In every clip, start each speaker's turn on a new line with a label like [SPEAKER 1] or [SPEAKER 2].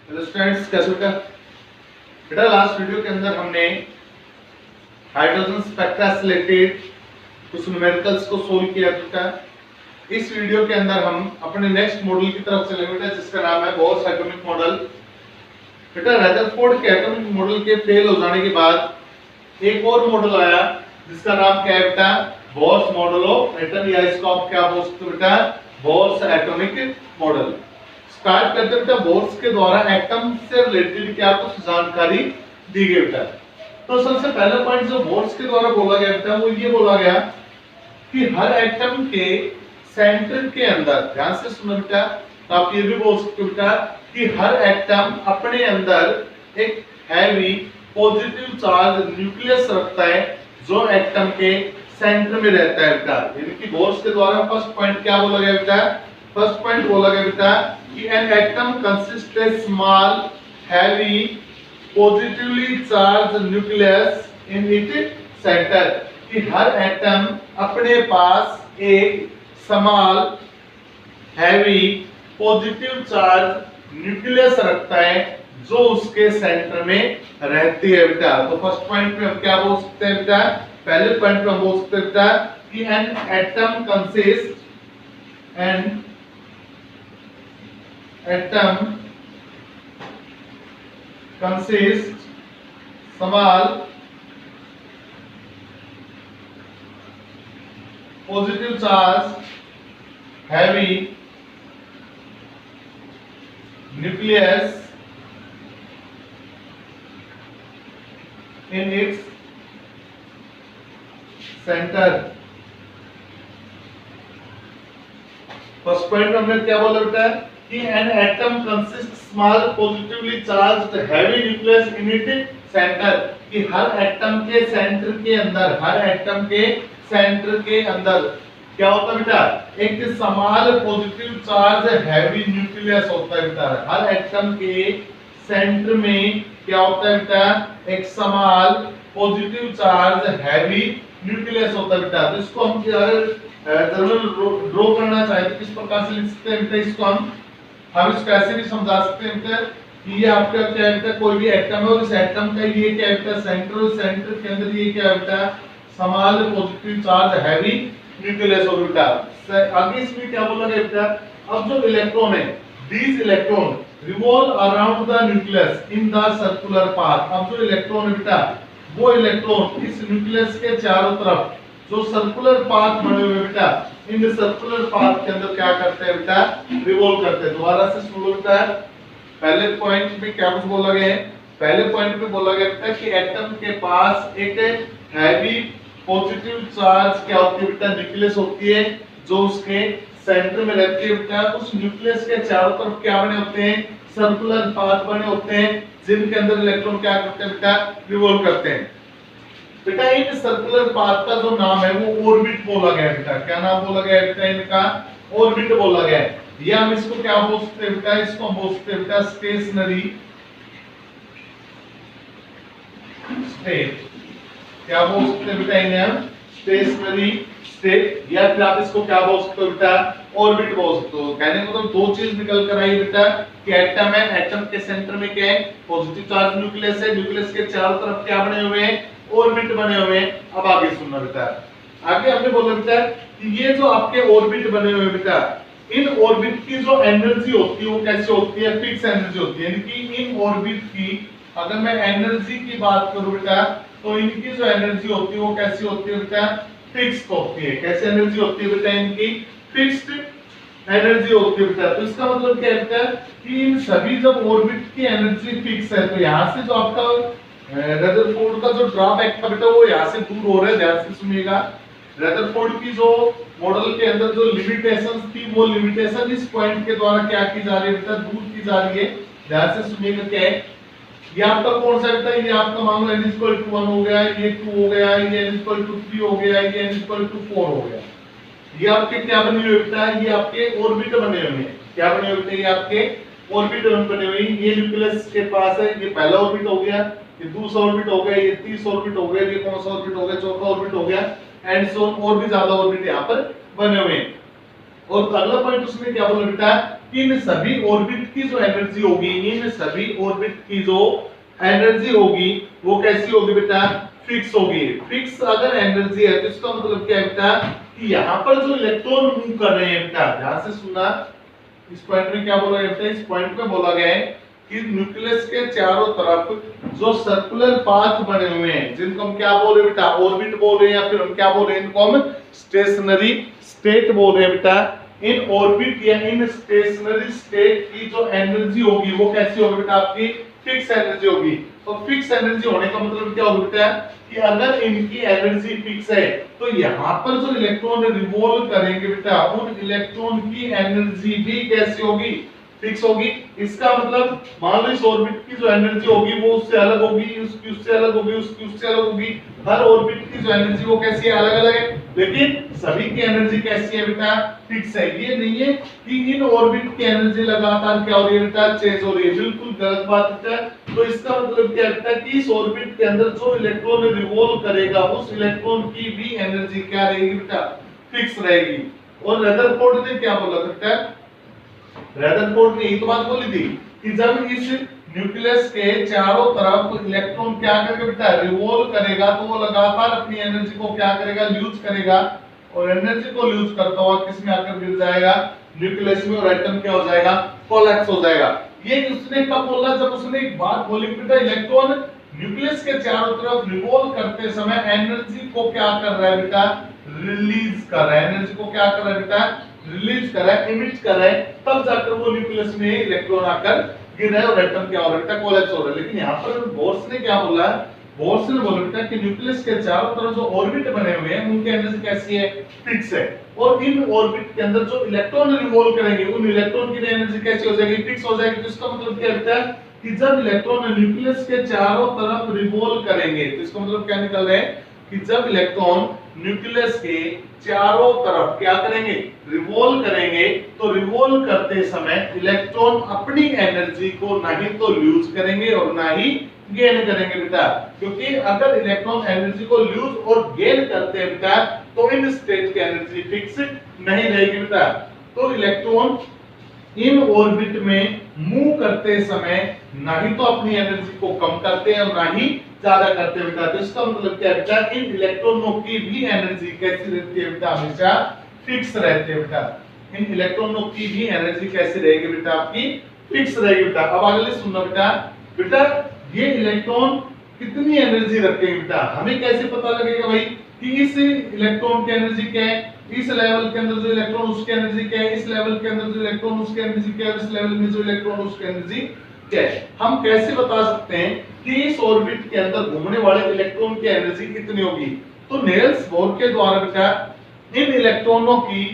[SPEAKER 1] Hello students, कैसे बेटा? बेटा लास्ट वीडियो के अंदर हमने हाइड्रोजन स्पेक्ट्रा से रिलेटेड कुछ न्यूमेरिकल्स को सोल्व किया बेटा। इस वीडियो के अंदर हम अपने नेक्स्ट मॉडल की तरफ चलेंगे बेटा, जिसका नाम है बोर्स एटॉमिक मॉडल। बेटा रदरफोर्ड के एटॉमिक मॉडल के फेल हो जाने के बाद एक और मॉडल आया जिसका नाम क्या है बेटा? बोर्स मॉडल ऑफ एटम, या इसको आप क्या बोल सकते हो बेटा? Bohr's atomic model. स्टार्ट करते बेटा बोर्स के द्वारा एटम से रिलेटेड क्या कुछ जानकारी दी गई बेटा। तो सबसे पहला पॉइंट जो बोर्स के द्वारा बोला गया बेटा वो ये बोला गया कि हर एटम के सेंटर के अंदर, ध्यान से सुनो बेटा, तो आप ये भी बोल सकते हो बेटा कि हर एटम अपने अंदर एक हैवी पॉजिटिव चार्ज न्यूक्लियस रखता है जो एटम के सेंटर में रहता है बेटा। यानी कि बोर्स के द्वारा फर्स्ट पॉइंट क्या बोला गया बेटा? फर्स्ट पॉइंट बोला गया बेटा कि an atom consists a small heavy positively charged nucleus in its center, कि हर एटम अपने पास एक small heavy positive charge nucleus रखता है जो उसके सेंटर में रहती है बेटा। तो फर्स्ट पॉइंट में हम क्या बोल सकते हैं बेटा? पहले पॉइंट में हम बोल सकते हैं बेटा कि an atom consists small positive charge heavy nucleus in its center। First point हमने क्या बोला बेटा कि an atom consists small positively charged heavy nucleus in its center, कि हर एटम के सेंटर के अंदर, हर एटम के सेंटर के अंदर क्या होता है बेटा? एक small positive charge heavy nucleus होता है बेटा। हर एटम के सेंटर में क्या होता है बेटा? एक small positive charge heavy nucleus होता है बेटा। तो इसको हम जरूर ड्रॉ करना चाहे तो किस प्रकार से लिख सकते हैं बेटा? इसको हम इसको ऐसे भी समझा सकते हैं बेटा कि ये आपका क्या है बेटा? कोई भी एटम है और इस एटम का ये क्या है बेटा? सेंटर, और सेंटर के अंदर ये क्या है बेटा? Small positive charge heavy nucleus हो बेटा। आगे इसमें क्या बोला गया बेटा? अब जो इलेक्ट्रॉन है, these electron revolve around the nucleus in the circular path। अब जो इलेक्ट्रॉन है बेटा वो इलेक्ट्रॉन इस न्यूक्लियस के चारों तरफ जो सर्कुलर पाथ बने हुए बेटा, इन सर्कुलर पाथ के अंदर क्या करते हैं बेटा? रिवॉल्व करते हैं। दोबारा से सुनो बेटा, पहले पॉइंट में क्या कुछ बोला गया है? पहले पॉइंट में बोला गया बेटा कि एटम के पास एक हैवी पॉजिटिव चार्ज क्या होती है बेटा? न्यूक्लियस होती है जो उसके सेंटर में रहती है बेटा। उस न्यूक्लियस के चारों तरफ क्या बने होते हैं? सर्कुलर पाथ बने होते हैं जिनके अंदर इलेक्ट्रॉन क्या करते हैं बेटा? रिवॉल्व करते हैं बेटा। इन सर्कुलर पाथ का जो नाम है वो ऑर्बिट बोला गया है बेटा। क्या नाम बोला गया है बेटा? इनका ऑर्बिट बोला गया है। या हम इसको क्या बोल सकते हैं बेटा? इसको हम बोल सकते हैं बेटा स्टेशनरी स्टेट। क्या बोल सकते हैं बेटा? इन्हें हम स्टेशनरी स्टेट, या फिर आप इसको क्या बोल सकते हो बेटा? ऑर्बिट बोल सकते हो। कहने को तो दो चीज निकल कर आई बेटा कि एटम है, एटम के सेंटर में क्या है? पॉजिटिव चार्ज न्यूक्लियस है, न्यूक्लियस के चारों तरफ क्या बने हुए हैं? ऑर्बिट बने हुए हैं। अब आगे सुनना बेटा, आगे हमने बोला बेटा कि ये जो आपके ऑर्बिट बने हुए बेटा, इन ऑर्बिट की जो एनर्जी होती है वो कैसे होती है? फिक्स एनर्जी होती है। यानी कि इन ऑर्बिट की अगर मैं एनर्जी की बात करूं बेटा तो इनकी जो एनर्जी होती है वो कैसी होती है बेटा? फिक्स्ड होती है। कैसी एनर्जी होती है बेटा? इनकी फिक्स्ड एनर्जी होती है बेटा। तो इसका मतलब क्या है बेटा कि इन सभी जब ऑर्बिट की एनर्जी फिक्स है तो यहाँ से जो आपका रदरफोर्ड का जो ड्रॉबैक था बेटा वो यहाँ से दूर हो रहा है। ध्यान से सुनिएगा, रदरफोर्ड की जो मॉडल के अंदर जो लिमिटेशंस थी वो लिमिटेशन इस पॉइंट के द्वारा क्या की जा रही है बेटा? दूर की जा रही है। ध्यान से सुनिएगा क्या है ये आपका कौन सा बेटा? ये आपका मान लो n = 1 हो गया, ये 2 हो गया, ये n = 3 हो गया, ये n = 4 हो गया। ये आपके क्या बने हुए बेटा? ये आपके ऑर्बिट बने हुए हैं। क्या बने हुए बेटा? ये आपके ऑर्बिट बने हुए हैं। ये न्यूक्लियस के पास है, ये पहला ऑर्बिट हो गया, ये दूसरा ऑर्बिट हो गया, ये तीसरा ऑर्बिट हो गया, ये कौन सा ऑर्बिट हो गया? चौथा ऑर्बिट हो गया, एंड सो और भी ज्यादा ऑर्बिट यहाँ पर बने हुए हैं। और अगला पॉइंट उसने क्या बोला बेटा, कि इन सभी ऑर्बिट की जो एनर्जी होगी, इन सभी ऑर्बिट की जो एनर्जी होगी वो कैसी होगी बेटा, फिक्स होगी। फिक्स अगर एनर्जी है तो इसका मतलब क्या है बेटा, कि यहाँ पर जो इलेक्ट्रॉन मूव कर रहे हैं बेटा, ध्यान से सुनना, इस पॉइंट में क्या बोला गया बेटा, इस पॉइंट में बोला गया है कि न्यूक्लियस के चारों तरफ जो सर्कुलर पाथ बने हुए हैं, जिनको हम क्या बोल रहे हैं बेटा, ऑर्बिट बोल रहे हैं, या फिर हम क्या बोल रहे हैं, इनको हम स्टेशनरी स्टेट बोल रहे हैं बेटा। इन ऑर्बिट या इन स्टेशनरी स्टेट की जो एनर्जी होगी वो कैसी होगी बेटा, आपकी फिक्स एनर्जी होगी। तो फिक्स एनर्जी होने का मतलब क्या होगा बेटा, कि अगर इनकी एनर्जी फिक्स है तो यहाँ पर जो इलेक्ट्रॉन रिवॉल्व करेंगे बेटा, उन इलेक्ट्रॉन की एनर्जी भी कैसी होगी, फिक्स होगी। इसका मतलब मान लो इस ऑर्बिट की जो एनर्जी होगी वो उससे अलग होगी, उसकी उससे अलग होगी, उसकी उससे अलग होगी। हर ऑर्बिट की जो एनर्जी वो कैसी है, अलग अलग है, लेकिन सभी की एनर्जी कैसी है बेटा, फिक्स है। ये नहीं है कि इन ऑर्बिट की एनर्जी लगातार क्या हो रही है बेटा, चेंज हो रही है, बिल्कुल गलत बात है। तो इसका मतलब क्या है कि इस ऑर्बिट के अंदर जो इलेक्ट्रॉन रिवॉल्व करेगा उस इलेक्ट्रॉन की भी एनर्जी क्या रहेगी बेटा, फिक्स रहेगी। और रदरफोर्ड ने क्या बोला बेटा, रदरफोर्ड ने यही तो बात बोली थी कि जब इस न्यूक्लियस के चारों तरफ इलेक्ट्रॉन क्या करेगा बेटा, रिवॉल्व करेगा, तो वो लगातार अपनी एनर्जी को क्या करेगा, लूज करेगा, और एनर्जी को लूज करता हुआ किस में आकर गिर जाएगा, न्यूक्लियस में, और एटम क्या हो जाएगा, कोलैप्स हो जाएगा। ये उसने कब बोला, जब उसने एक बात बोली बेटा, इलेक्ट्रॉन न्यूक्लियस के चारों तरफ रिवॉल्व करते समय एनर्जी को क्या कर रहा है बेटा, रिलीज कर रहा है, एनर्जी को क्या कर रहा है बेटा, रिलीज कर रहा है, इमिट कर रहा है, तब जाकर वो न्यूक्लियस में इलेक्ट्रॉन आकर गिर रहा है और एटम क्या हो रहा है बेटा, कोलैप्स हो रहा है। लेकिन यहाँ पर बोर्स ने क्या बोला, बोर्स ने बोला बेटा कि न्यूक्लियस के चारों तरफ जो ऑर्बिट बने हुए हैं उनकी एनर्जी कैसी है, फिक्स है, और इन ऑर्बिट के अंदर जो इलेक्ट्रॉन रिवॉल्व करेंगे उन इलेक्ट्रॉन की एनर्जी कैसी हो जाएगी, फिक्स हो जाएगी। तो इसका मतलब क्या होता है कि जब इलेक्ट्रॉन न्यूक्लियस के चारों तरफ रिवॉल्व करेंगे, तो इसका मतलब क्या निकल रहा है कि जब इलेक्ट्रॉन न्यूक्लियस के चारों तरफ क्या करेंगे, रिवॉल्व करेंगे, तो रिवॉल्व करते समय इलेक्ट्रॉन अपनी एनर्जी को ना ही तो लूज करेंगे और ना ही गेन करेंगे बेटा, क्योंकि अगर इलेक्ट्रॉन एनर्जी को लूज और गेन करते हैं बेटा तो इन स्टेट की एनर्जी फिक्स नहीं रहेगी बेटा। तो इलेक्ट्रॉन इन ऑर्बिट में मूव करते समय ना ही तो अपनी एनर्जी को कम करते हैं और ना ही ज्यादा करते हैं बेटा। तो इसका मतलब क्या है बेटा, इन इलेक्ट्रॉनों की भी एनर्जी कैसी रहती है बेटा, हमेशा फिक्स रहती है बेटा। इन इलेक्ट्रॉनों की भी एनर्जी कैसी रहेगी बेटा, आपकी फिक्स रहेगी बेटा। अब अगले सुनना बेटा, बेटा ये इलेक्ट्रॉन कितनी एनर्जी रखेंगे बेटा, हमें कैसे पता लगेगा भाई कि इस इलेक्ट्रॉन की एनर्जी क्या है, इस लेवल के अंदर जो इलेक्ट्रॉन उसकी एनर्जी क्या है, इस लेवल के अंदर जो इलेक्ट्रॉन उसकी एनर्जी क्या है, इस लेवल में जो इलेक्ट्रॉन उसकी एनर्जी क्या है। हम कैसे बता सकते हैं कि इस ऑर्बिट के अंदर घूमने वाले इलेक्ट्रॉन की एनर्जी कितनी होगी। तो नेल्स बोर के द्वारा बेटा इन इलेक्ट्रॉनों की,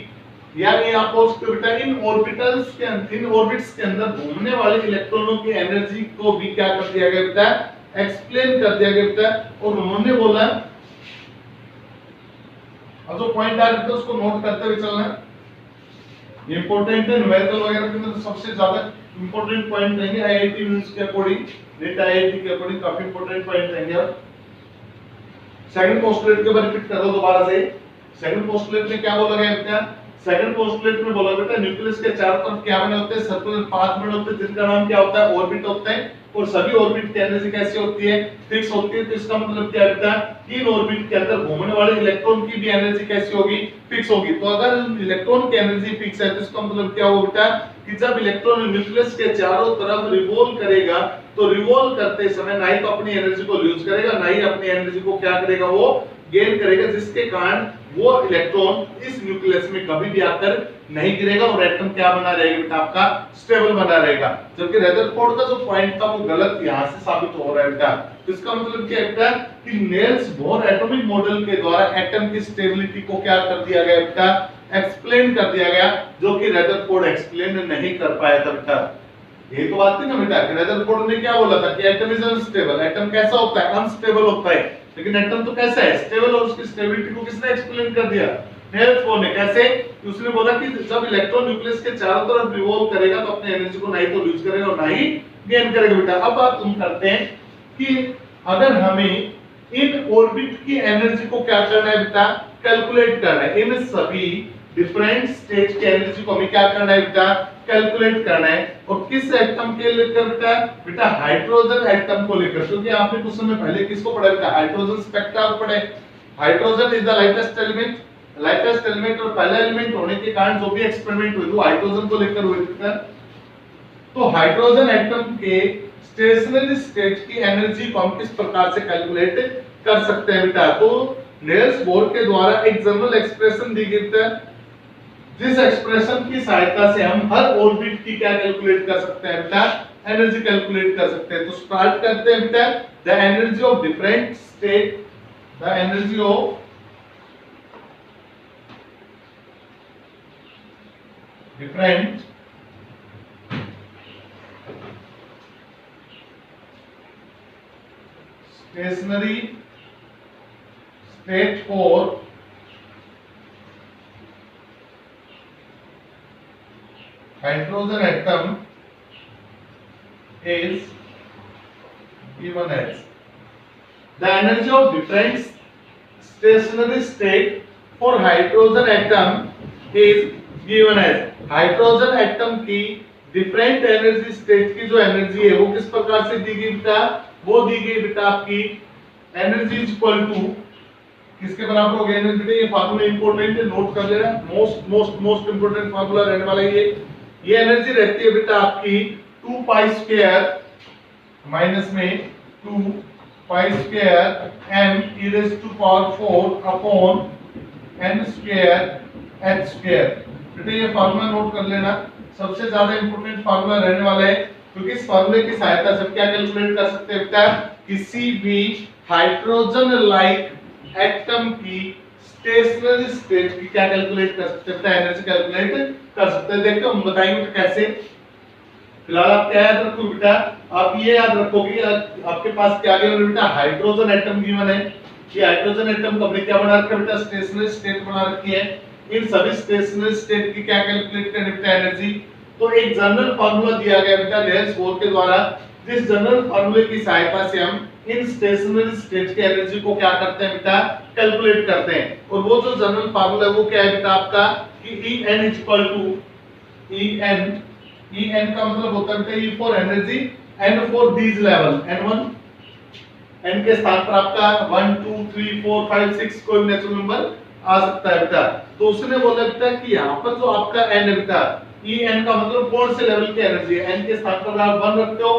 [SPEAKER 1] या ये आप बोल सकते हो बेटा इन ऑर्बिटल्स के, इन ऑर्बिट्स के अंदर घूमने वाले इलेक्ट्रॉनों की एनर्जी को भी क्या कर दिया गया बेटा, एक्सप्लेन कर दिया गया बेटा। और उन्होंने बोला, अब जो पॉइंट आ रहे थे उसको नोट करते हुए चलना, इंपॉर्टेंट है, न्यूमेरिकल वगैरह के अंदर सबसे ज्यादा इंपॉर्टेंट पॉइंट रहेंगे आईआईटी न्यूज़ के अकॉर्डिंग, नेट आईआईटी के अकॉर्डिंग काफी इंपॉर्टेंट पॉइंट रहेंगे। अब सेकंड पोस्टुलेट के बारे में रिपीट कर दो दोबारा से। सेकंड पोस्टुलेट में क्या बोला गया बेटा, सेकंड पोस्टुलेट में बोला बेटा न्यूक्लियस के चारों तरफ क्या बने होते हैं, सर्कुलर पाथ बने होते हैं, जिनका नाम क्या होता है, ऑर्बिट होता है, और सभी ऑर्बिट की एनर्जी कैसी होती है, फिक्स होती है। तो इसका मतलब क्या बेटा, इन ऑर्बिट के अंदर घूमने वाले इलेक्ट्रॉन की भी एनर्जी कैसी होगी, फिक्स होगी। तो अगर इलेक्ट्रॉन की एनर्जी फिक्स है तो इसका मतलब क्या होगा बेटा, कि जब इलेक्ट्रॉन न्यूक्लियस के चारों तरफ रिवॉल्व करेगा तो रिवॉल्व करते समय ना ही तो अपनी एनर्जी को लूज करेगा, ना ही अपनी एनर्जी को क्या करेगा, वो गेन करेगा, जिसके कारण वो इलेक्ट्रॉन इस न्यूक्लियस में कभी भी आकर नहीं गिरेगा और एटम क्या बना रहेगा बेटा, आपका स्टेबल बना रहेगा। जबकि रदरफोर्ड का जो पॉइंट था वो गलत यहाँ से साबित हो रहा है बेटा। तो इसका मतलब क्या है बेटा, कि नेल्स बोर एटॉमिक मॉडल के द्वारा एटम की स्टेबिलिटी को क्या कर दिया गया बेटा, एक्सप्लेन कर दिया गया, जो कि रदरफोर्ड एक्सप्लेन नहीं कर पाया था बेटा। यही तो बात थी ना बेटा, कि रदरफोर्ड ने क्या बोला था कि एटम इज अनस्टेबल, एटम कैसा होता है, अनस्टेबल होता है, लेकिन एटम तो कैसा है, स्टेबल, और उसकी स्टेबिलिटी को किसने एक्सप्लेन कर दिया, नेल्स बोर ने। कैसे, उसने बोला कि जब इलेक्ट्रॉन न्यूक्लियस के चारों तरफ रिवॉल्व करेगा तो अपनी एनर्जी को ना ही तो लूज करेगा और ना ही गेन करेगा बेटा। अब बात हम करते हैं कि अगर हमें इन ऑर्बिट की एनर्जी को क्या करना है बेटा, कैलकुलेट करना है। इन सभी डिफरेंट स्टेट की एनर्जी को हमें क्या करना है बेटा, कैलकुलेट करना है। और किस एटम के लेकर बेटा, बेटा हाइड्रोजन एटम को लेकर, क्योंकि आपने कुछ समय पहले किसको पढ़ा बेटा, हाइड्रोजन स्पेक्ट्रा को पढ़े। Hydrogen is the lightest element, lightest element और पहला एलिमेंट होने के कारण जो भी एक्सपेरिमेंट हुए वो हाइड्रोजन को लेकर हुए थे। तो हाइड्रोजन एटम के स्टेशनरी स्टेट की एनर्जी को हम किस प्रकार से कैलकुलेट कर सकते हैं बेटा, तो निल्स बोर के द्वारा एक जनरल एक्सप्रेशन दी गई है, जिस एक्सप्रेशन की सहायता से हम हर ऑर्बिट की क्या कैलकुलेट कर सकते हैं बेटा, एनर्जी कैलकुलेट कर सकते हैं। तो स्टार्ट करते हैं बेटा, the energy of different state, the energy of different stationary state for hydrogen atom is given as, the energy of different stationary state for hydrogen atom is given as, hydrogen atom की different energy state की जो energy है वो किस प्रकार से दी गई बेटा, वो दी गई बेटा आपकी एनर्जी इज इक्वल टू किसके बराबर हो गया एनर्जी बेटा, ये फार्मूला इंपॉर्टेंट है, नोट कर लेना, मोस्ट इंपॉर्टेंट फार्मूला रहने वाला है ये एनर्जी रहती है बेटा आपकी 2 पाई स्क्वायर माइनस में 2 pi square m e raised to power 4 upon n square h square. बेटा ये फार्मूला नोट कर लेना, सबसे ज्यादा इंपॉर्टेंट फार्मूला रहने वाला है, क्योंकि इस फार्मूले की सहायता से हम क्या कैलकुलेट कर सकते हैं बेटा, किसी भी हाइड्रोजन लाइक एटम की स्टेशनरी स्टेट की क्या कैलकुलेट कर सकते हैं बेटा, एनर्जी कैलकुलेट कर सकते हैं। देखो हम बताएंगे तो कैसे। फिलहाल आप क्या याद रखो बेटा, आप ये याद रखोगे आपके पास क्या गिवन है बेटा, हाइड्रोजन एटम गिवन है। ये हाइड्रोजन एटम को हमने क्या बना रखा है बेटा, स्टेशनरी स्टेट बना रखी है। इन सभी स्टेशनरी स्टेट की क्या कैलकुलेट करनी बेटा, एनर्जी। तो एक जनरल फार्मूला दिया गया बेटा निल्स बोर के द्वारा, जिस जनरल फार्मूले की सहायता से हम इन स्टेशनरी स्टेट की एनर्जी को क्या करते हैं बेटा, कैलकुलेट करते हैं। और वो जो जनरल फार्मूला है वो क्या है बेटा आपका, कि En इक्वल टू En का मतलब होता है बेटा E for energy, N for these level, N1 N के स्थान पर आपका 1 2 3 4 5 6 कोई नेचुरल नंबर आ सकता है बेटा। तो उसने बोला बेटा कि यहाँ पर जो आपका n है बेटा, En का मतलब कौन से लेवल की एनर्जी है, n के स्थान पर आप 1 रखते हो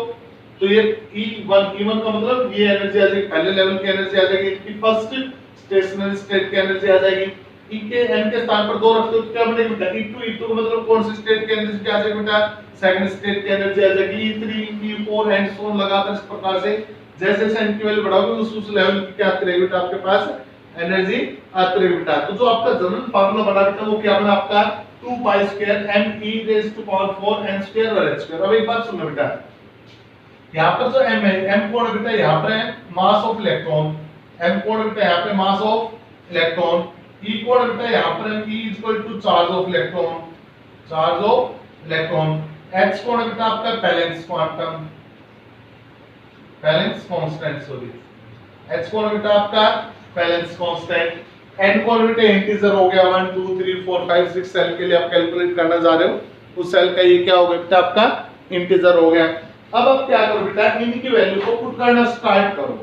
[SPEAKER 1] तो ये E1 का मतलब ये एनर्जी आ जाएगी, पहले लेवल की एनर्जी आ जाएगी, इसकी फर्स्ट स्टेशनरी स्टेट की एनर्जी आ जाएगी। E के n के स्थान पर 2 रखते हो तो क्या बनेगा बेटा, E2 का मतलब कौन सी स्टेट की एनर्जी क्या आ जाएगी बेटा, सेकंड स्टेट की एनर्जी आ जाएगी। E3 E4 and so on लगाकर इस प्रकार से जैसे जैसे n की वैल्यू बढ़ाओगे उस लेवल की क्या आती रहेगी बेटा आपके पास एनर्जी आती रहेगी बेटा। तो जो आपका जनरल फार्मूला बना बेटा वो क्या बना आपका 2 pi square m e raised to power 4 n square और h स्क्वायर। अब एक बात सुनो बेटा, यहाँ पर जो m है, m कौन है बेटा, यहाँ पर है मास ऑफ इलेक्ट्रॉन, m कौन है बेटा, यहाँ पे मास ऑफ इलेक्ट्रॉन, e कौन है बेटा, यहाँ पर है e equal to charge of electron, charge of electron, h कौन है बेटा आपका balance quantum, balance constant, sorry h कौन है बेटा आपका बैलेंस कांस्टेंट, n कौन बेटा इंटीजर हो गया 1 2 3 4 5 6 सेल के लिए आप कैलकुलेट करना जा रहे हो, उस सेल का ये क्या हो गया बेटा आपका इंटीजर हो गया। अब आप क्या करो बेटा, इनकी वैल्यू को पुट करना स्टार्ट करो,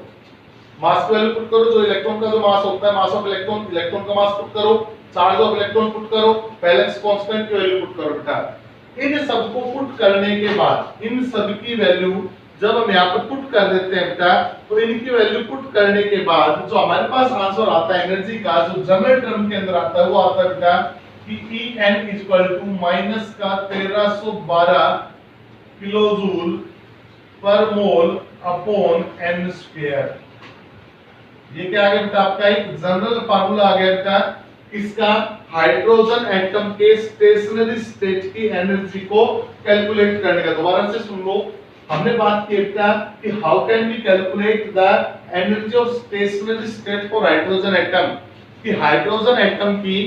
[SPEAKER 1] मास की वैल्यू पुट करो, जो इलेक्ट्रॉन का जो मास होता है, मास ऑफ इलेक्ट्रॉन, इलेक्ट्रॉन का मास पुट करो, चार्ज ऑफ इलेक्ट्रॉन पुट करो, बैलेंस कांस्टेंट की वैल्यू पुट करो बेटा। इन सबको पुट करने के बाद इन सब की वैल्यू जब हम यहाँ पर पुट कर देते हैं बेटा, तो इनकी वैल्यू पुट करने के बाद जो हमारे पास आंसर आता है एनर्जी का, जो जनरल टर्म के अंदर आता है वो आता है बेटा कि En इक्वल टू माइनस का 1312 किलोजूल पर मोल अपॉन n स्क्वायर। ये क्या आ गया बेटा आपका एक जनरल फार्मूला आ गया बेटा किसका, हाइड्रोजन एटम के स्टेशनरी स्टेट की एनर्जी को कैलकुलेट करने का। दोबारा से सुन लो, हमने बात की बेटा कि how can we calculate the energy of stationary state for hydrogen atom, कि हाइड्रोजन एटम की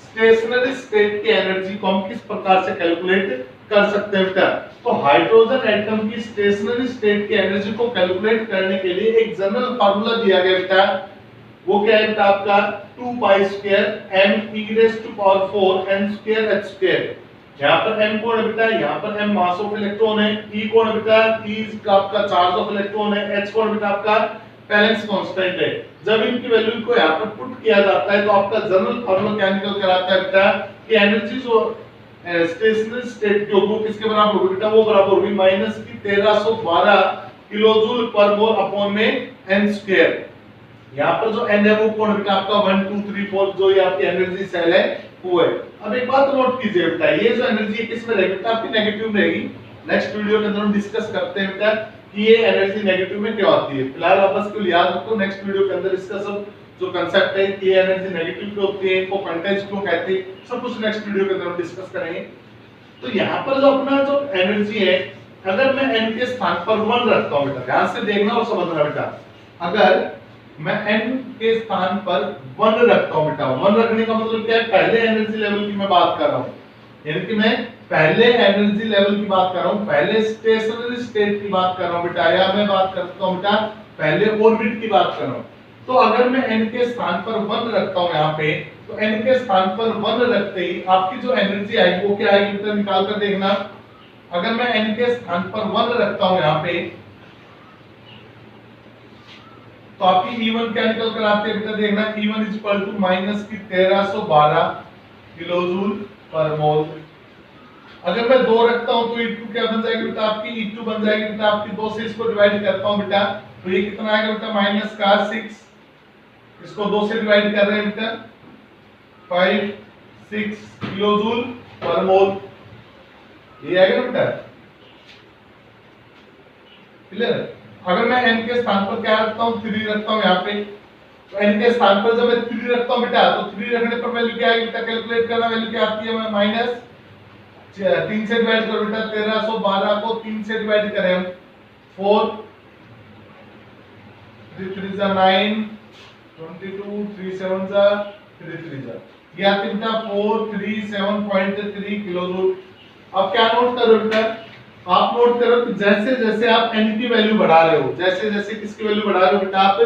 [SPEAKER 1] स्टेशनरी स्टेट की एनर्जी को हम किस प्रकार से कैलकुलेट कर सकते हैं बेटा। तो हाइड्रोजन एटम की स्टेशनरी स्टेट की एनर्जी को कैलकुलेट करने के लिए एक जनरल फार्मूला दिया गया बेटा, वो क्या है बेटा आपका 2 pi square m e raise to power 4 n square h square. यहाँ पर m कौन है बेटा, यहाँ पर m मास ऑफ इलेक्ट्रॉन है, e कौन है बेटा, e का आपका चार्ज ऑफ इलेक्ट्रॉन है, h कौन है बेटा आपका वैलेंस कांस्टेंट है। जब इनकी वैल्यू को यहाँ पर पुट किया जाता है तो आपका जनरल फार्मूला क्या निकल कर आता है बेटा कि एनर्जी जो स्टेशनरी स्टेट की होगी किसके बराबर होगी बेटा, वो बराबर होगी माइनस की 1312 किलोजूल पर मोल अपॉन में n स्क्वायर। यहाँ पर जो n है वो कौन बेटा आपका 1 2 3 4 जो ये आपकी एनर्जी सेल है वो है। अब एक बात नोट कीजिए बेटा, ये जो एनर्जी है किस में रहेगी बेटा, आपकी नेगेटिव में रहेगी। नेक्स्ट वीडियो के अंदर हम डिस्कस करते हैं बेटा कि ये एनर्जी नेगेटिव में क्यों आती है। फिलहाल आप बस को याद रखो, नेक्स्ट वीडियो के अंदर इसका सब जो कांसेप्ट है कि ये एनर्जी नेगेटिव क्यों होती है, इनको क्वांटाइज क्यों कहते हैं, सब कुछ नेक्स्ट वीडियो के अंदर हम डिस्कस करेंगे। तो यहाँ पर जो अपना जो एनर्जी है, अगर मैं n के स्थान पर 1 रखता हूँ बेटा, ध्यान से देखना और समझना बेटा, अगर मैं n के स्थान पर 1 रखता हूँ बेटा, 1 रखने का मतलब क्या है, पहले एनर्जी लेवल की मैं बात कर रहा हूँ, यानी कि मैं पहले एनर्जी लेवल की बात कर रहा हूँ, पहले स्टेशनरी स्टेट की बात कर रहा हूँ बेटा, या मैं बात करता हूँ बेटा पहले ऑर्बिट की बात कर रहा हूँ। तो अगर मैं n के स्थान पर 1 रखता हूँ यहाँ पे, तो n के स्थान पर 1 रखते ही आपकी जो एनर्जी आएगी वो क्या आएगी बेटा, निकाल कर देखना। अगर मैं n के स्थान पर 1 रखता हूँ यहाँ पे, तो आपकी E1 क्या निकल कर आती है बेटा, देखना E1 is equal to minus की 1312 किलोजूल पर मोल। अगर मैं 2 रखता हूं तो E2 क्या बन जाएगी बेटा, आपकी E2 बन जाएगी बेटा आपकी 2 से इसको डिवाइड करता हूं बेटा, तो ये कितना आएगा बेटा माइनस का 6, इसको 2 से डिवाइड कर रहे हैं बेटा 5 6 किलोजूल पर मोल, ये आएगा बेटा क्लियर। अगर मैं n के स्थान पर क्या रखता हूं, 3 रखता हूं यहाँ पे, तो n के स्थान पर जब मैं 3 रखता हूं बेटा, तो 3 रखने पर वैल्यू क्या आएगी बेटा, कैलकुलेट करना, वैल्यू क्या आती है माइनस 3 से डिवाइड करो बेटा, 1312 को 3 से डिवाइड करें हम 4 3 3 जा 9 22 3 7 जा 3 3 जा, ये आती बेटा 437.3 किलोजूल। अब क्या नोट करो बेटा, आप नोट करो कि जैसे जैसे आप n की वैल्यू बढ़ा रहे हो, जैसे जैसे किसकी वैल्यू बढ़ा रहे हो बेटा, आप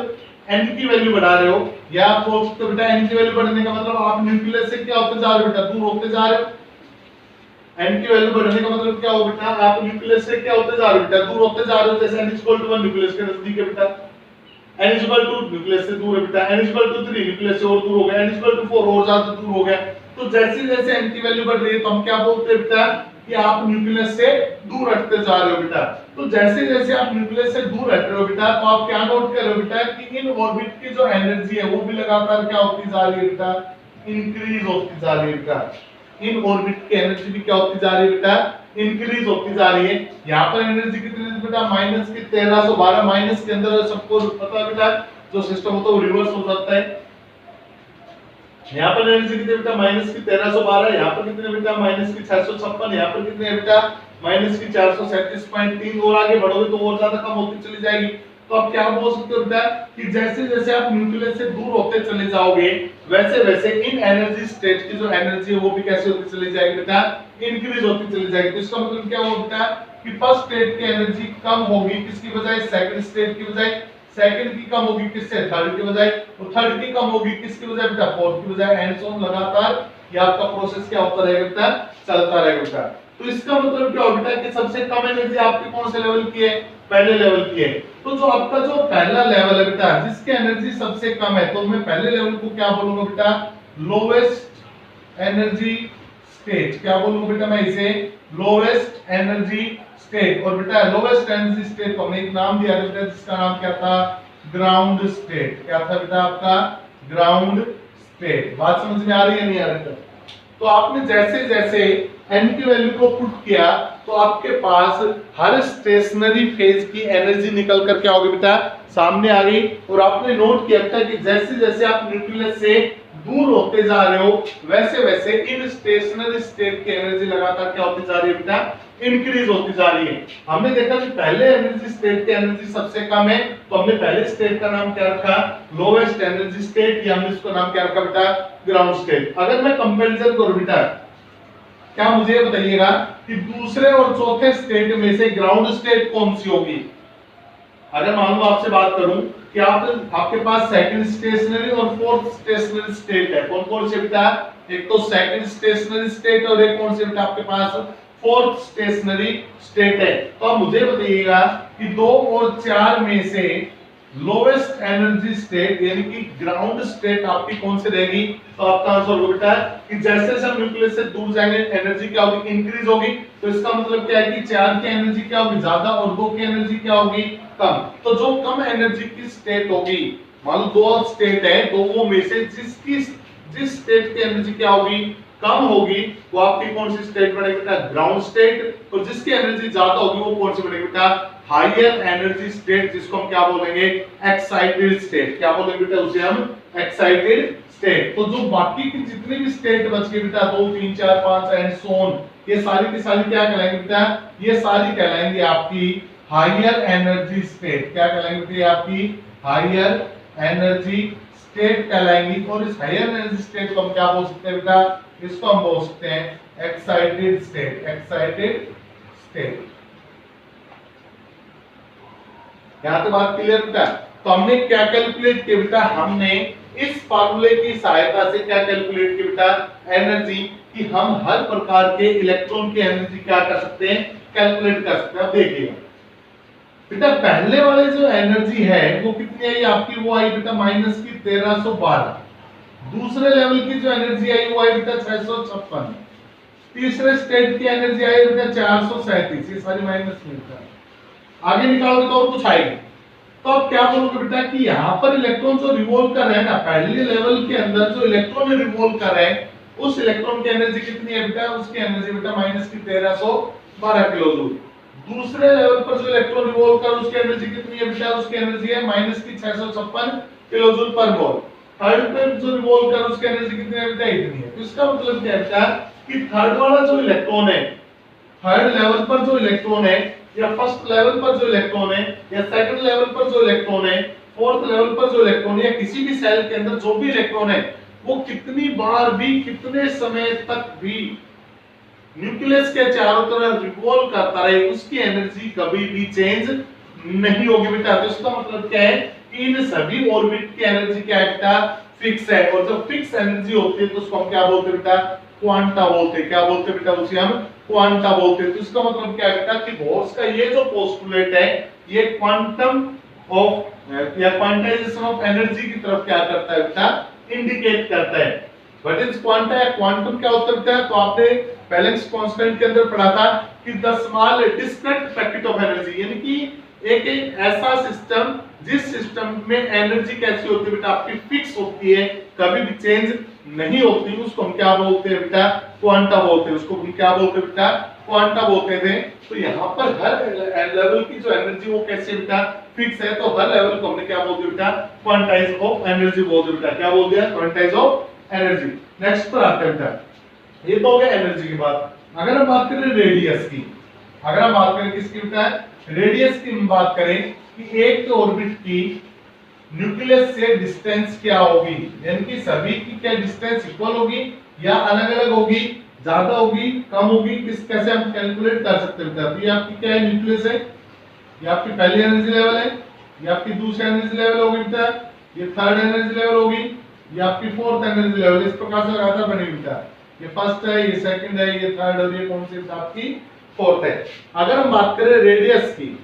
[SPEAKER 1] n की वैल्यू बढ़ा रहे हो, या आप सोच सकते हो बेटा n की वैल्यू बढ़ने का मतलब आप न्यूक्लियस से क्या होते जा रहे हो बेटा, दूर होते जा रहे हो। n की वैल्यू बढ़ने का मतलब क्या हो बेटा, आप न्यूक्लियस से क्या होते जा रहे हो बेटा, दूर होते जा रहे हो। जैसे n 1 न्यूक्लियस के नजदीक है बेटा, n 2 न्यूक्लियस से दूर है बेटा, n 3 न्यूक्लियस से और दूर हो गया, n 4 और ज्यादा दूर हो गया। तो जैसे जैसे n की वैल्यू बढ़ रही है तो हम क्या बोलते हैं बेटा कि आप न्यूक्लियस से दूर हटते जा रहे हो बेटा। तो जैसे जैसे आप न्यूक्लियस से दूर हट रहे हो बेटा, तो आप क्या नोट कर रहे हो बेटा कि इन ऑर्बिट की जो एनर्जी है वो भी लगातार क्या होती जा रही है बेटा, इंक्रीज होती जा रही है बेटा। इन ऑर्बिट की एनर्जी भी क्या होती जा रही है बेटा, इंक्रीज होती जा रही है। यहाँ पर एनर्जी कितनी है बेटा, माइनस की 1312, माइनस के अंदर सबको पता है बेटा जो सिस्टम होता है वो रिवर्स हो जाता है। यहाँ पर एनर्जी कितनी बेटा, माइनस की 1312, यहाँ पर कितने बेटा माइनस की 656, यहाँ पर कितने बेटा माइनस की 437.3, और आगे बढ़ोगे तो और ज्यादा कम होती चली जाएगी। तो आप क्या बोल सकते हो बेटा कि जैसे जैसे आप न्यूक्लियस से दूर होते चले जाओगे वैसे वैसे इन एनर्जी स्टेट की जो एनर्जी है वो भी कैसे होती चली जाएगी बेटा, इंक्रीज होती चली जाएगी। तो इसका मतलब क्या होगा बेटा कि फर्स्ट स्टेट की एनर्जी कम होगी किसकी बजाय, सेकंड स्टेट की बजाय, सेकंड की कम होगी किससे, थर्ड की बजाय, और थर्ड की कम होगी किसकी बजाय बेटा, फोर्थ की बजाय, एंड सो ऑन, लगातार ये आपका प्रोसेस क्या होता रहेगा बेटा, चलता रहेगा बेटा। तो इसका मतलब क्या होगा बेटा कि सबसे कम एनर्जी आपकी कौन से लेवल की है, पहले लेवल की है। तो जो आपका जो पहला लेवल है बेटा जिसकी एनर्जी सबसे कम है, तो मैं पहले लेवल को क्या बोलूंगा बेटा, लोवेस्ट एनर्जी स्टेट। क्या बोलूंगा बेटा मैं इसे, लोवेस्ट एनर्जी स्टेट। और बेटा लोवेस्ट एनर्जी स्टेट को हमने एक नाम दिया था बेटा जिसका नाम क्या था, ग्राउंड स्टेट। क्या था बेटा आपका, ग्राउंड स्टेट। बात समझ में आ रही है नहीं आ रही है? तो आपने जैसे जैसे n की वैल्यू को पुट किया तो आपके पास हर स्टेशनरी फेज की एनर्जी निकल कर क्या होगी बेटा, सामने आ गई। और आपने नोट किया था कि जैसे जैसे आप न्यूक्लियस से दूर होते जा रहे हो वैसे वैसे इन स्टेशनरी स्टेट की एनर्जी लगातार क्या होती जा रही है बेटा, इंक्रीज होती जा रही है। हमने देखा कि पहले एनर्जी स्टेट की एनर्जी सबसे कम है, तो हमने पहले स्टेट का नाम क्या रखा, लोवेस्ट एनर्जी स्टेट, या हमने इसको नाम क्या रखा बेटा, ग्राउंड स्टेट। अगर मैं कंपैरिजन करूं बेटा, क्या मुझे बताइएगा कि दूसरे और चौथे स्टेट में से ग्राउंड स्टेट कौन सी होगी। अगर मान लो आपसे बात करूं कि आपके पास सेकंड स्टेशनरी और फोर्थ स्टेशनरी स्टेट है, कौन कौन से बेटा? एक तो सेकंड स्टेशनरी स्टेट और एक कौन से बेटा आपके पास फोर्थ स्टेशनरी स्टेट है। तो आप मुझे बताइएगा कि 2 और 4 में से लोवेस्ट एनर्जी स्टेट यानी कि ग्राउंड स्टेट आपकी कौन सी रहेगी? तो आपका आंसर होगा बेटा कि जैसे जैसे हम न्यूक्लियस से दूर जाएंगे एनर्जी क्या होगी? इंक्रीज होगी। तो इसका मतलब क्या है कि 4 की एनर्जी क्या होगी? ज्यादा और 2 की एनर्जी क्या होगी? कम। तो जो कम एनर्जी की स्टेट होगी, मान लो 2 स्टेट है, तो वो में से जिस स्टेट की एनर्जी क्या होगी? कम होगी, वो आपकी कौन सी स्टेट बनेगी बेटा? Ground state. और जिसकी एनर्जी ज्यादा होगी वो कौन सी बनेगी बेटा? हायर एनर्जी स्टेट, जिसको हम क्या बोलेंगे? Excited state. क्या बोलेंगे बेटा उसे हम? Excited state. तो जो बाकी की जितनी भी स्टेट बच गई बेटा 2 3 4 5 एंड सो ऑन, ये सारी की सारी क्या कहलाएंगी बेटा? ये सारी कहलाएंगी आपकी हायर एनर्जी स्टेट। क्या कहलाएंगी बेटा? ये आपकी हायर एनर्जी स्टेट कहलाएंगी। और इस हायर एनर्जी स्टेट को हम क्या बोल सकते हैं बेटा? इसको हम बोल सकते हैं एक्साइटेड स्टेट। Excited state. यहां तक बात क्लियर बेटा? तो हमने क्या कैलकुलेट किया बेटा? हमने इस फार्मूले की सहायता से क्या कैलकुलेट किया बेटा? एनर्जी, कि हम हर प्रकार के इलेक्ट्रॉन की एनर्जी क्या कर सकते हैं? कैलकुलेट कर सकते हैं। अब देखिए बेटा, पहले वाले जो एनर्जी है वो कितनी आई आपकी? वो आई बेटा माइनस की 1312। दूसरे लेवल की जो एनर्जी आई वो आई बेटा 656। तीसरे स्टेट की एनर्जी आई बेटा 437। ये सारी माइनस में था। आगे निकालोगे तो और कुछ आएगी। तो अब क्या बोलोगे बेटा कि यहाँ पर इलेक्ट्रॉन जो रिवॉल्व कर रहे हैं ना, पहले लेवल के अंदर जो इलेक्ट्रॉन रिवॉल्व कर रहे हैं उस इलेक्ट्रॉन की एनर्जी कितनी है बेटा? उसकी एनर्जी बेटा माइनस की 1312 किलो जूल। दूसरे लेवल पर जो इलेक्ट्रॉन रिवॉल्व कर उसकी एनर्जी कितनी है बेटा? उसकी एनर्जी है माइनस की 656 किलो जूल पर मोल। थर्ड पे जो रिवॉल्व कर उसकी एनर्जी कितनी है बेटा? इतनी है। तो इसका मतलब क्या है बेटा कि थर्ड वाला जो इलेक्ट्रॉन है, थर्ड लेवल पर जो इलेक्ट्रॉन है, या फर्स्ट लेवल पर जो इलेक्ट्रॉन है, या सेकंड लेवल पर जो इलेक्ट्रॉन है, फोर्थ लेवल पर जो इलेक्ट्रॉन है, या किसी भी सेल के अंदर जो भी इलेक्ट्रॉन है, वो कितनी बार भी कितने समय तक भी न्यूक्लियस के चारों तरफ रिवॉल्व करता रहे, उसकी एनर्जी कभी भी चेंज नहीं होगी बेटा। तो इसका मतलब क्या है कि इन सभी ऑर्बिट की एनर्जी क्या है बेटा? फिक्स है। और जब फिक्स एनर्जी होती है तो उसको हम क्या बोलते हैं बेटा? क्वांटा बोलते हैं। क्या बोलते हैं बेटा? उसे हम क्वांटा बोलते हैं। तो इसका मतलब क्या है बेटा कि बोर्स का ये जो पोस्टुलेट है ये क्वांटम ऑफ या क्वांटाइजेशन ऑफ एनर्जी की तरफ क्या करता है बेटा? इंडिकेट करता है। व्हाट इज क्वांटा या क्वांटम क्या होता है बेटा? तो आपने बैलेंस कांस्टेंट के अंदर पढ़ा था कि the small discrete packet of energy, यानी कि एक ऐसा सिस्टम जिस सिस्टम में एनर्जी कैसी होती है बेटा? आपकी फिक्स होती है, कभी भी चेंज नहीं होती, उसको हम क्या बोलते हैं बेटा? क्वांटा बोलते हैं। उसको हम क्या बोलते हैं बेटा? क्वांटा बोलते थे। तो यहाँ पर हर लेवल की जो एनर्जी वो कैसे बेटा? फिक्स है। तो हर लेवल को हमने क्या बोल दिया बेटा? क्वांटाइज ऑफ एनर्जी बोल दिया बेटा। क्या बोल दिया? Quantize of energy. नेक्स्ट पर आते हैं बेटा, ये तो हो गया एनर्जी की बात। अगर हम बात करें रेडियस की, अगर हम बात करें किसकी बेटा? रेडियस की हम बात करें कि एक ऑर्बिट की न्यूक्लियस से डिस्टेंस क्या होगी, यानी कि सभी की क्या डिस्टेंस इक्वल होगी या अलग अलग होगी, ज्यादा होगी, कम होगी, किस कैसे हम कैलकुलेट कर सकते हैं? तो ये आपकी क्या है? न्यूक्लियस है। ये आपकी पहली एनर्जी लेवल है, ये आपकी दूसरी एनर्जी लेवल होगी बेटा, ये थर्ड एनर्जी लेवल होगी, ये आपकी फोर्थ एनर्जी लेवल। इस प्रकार से लगातार बनेगी बेटा। ये फर्स्ट है, ये सेकंड है, ये थर्ड और ये कौन सी आपकी फोर्थ है। अगर हम बात करें रेडियस की,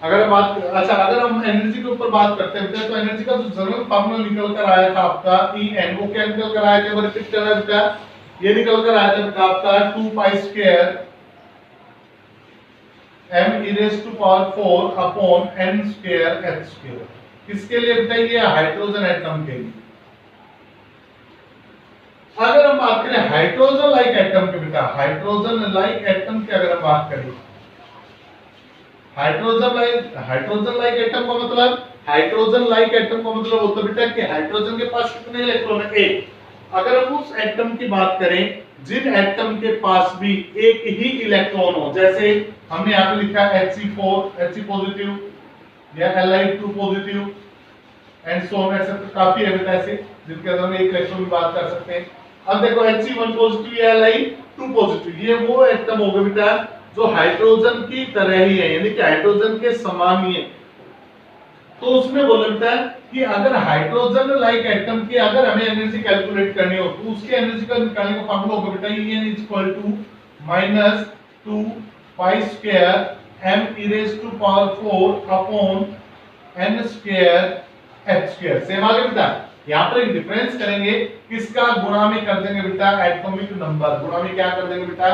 [SPEAKER 1] अगर हम बात अगर हम एनर्जी के ऊपर बात करते हैं तो एनर्जी का जो जनरल फार्मूला निकल कर आया था आपका En, वो क्या निकल कर आया था? रिपीट करना बेटा, ये निकल कर आया था बेटा आपका 2 pi square m e raised to power 4 upon n square h square. किसके लिए बेटा? ये हाइड्रोजन एटम के लिए। अगर हम बात करें हाइड्रोजन लाइक एटम के बेटा, हाइड्रोजन लाइक एटम की अगर हम बात करें, हाइड्रोजन लाइक एटम का मतलब, हाइड्रोजन लाइक एटम का मतलब होता है बेटा कि हाइड्रोजन के पास कितने इलेक्ट्रॉन है? एक। अगर हम उस एटम की बात करें जिन एटम के पास भी एक ही इलेक्ट्रॉन हो, जैसे हमने यहाँ पे लिखा है He4 He पॉजिटिव या Li2 positive and so on, ऐसे काफी है बेटा ऐसे जिनके अंदर हम एक इलेक्ट्रॉन की बात कर सकते हैं। अब देखो He1 पॉजिटिव या Li2 पॉजिटिव, ये वो एटम होगा बेटा जो हाइड्रोजन की तरह ही है, यानी कि हाइड्रोजन के समान ही है। तो उसमें बोला बेटा कि अगर हाइड्रोजन लाइक एटम की अगर हमें एनर्जी कैलकुलेट करनी हो तो उसकी एनर्जी का निकालने का फॉर्मूला होगा बेटा En equal to -2 pi square m e raised to power 4 upon n square h square. Same आगे बेटा यहाँ पर एक डिफरेंस करेंगे, किसका गुणा में कर देंगे बेटा एटॉमिक नंबर, गुणा में क्या कर देंगे बेटा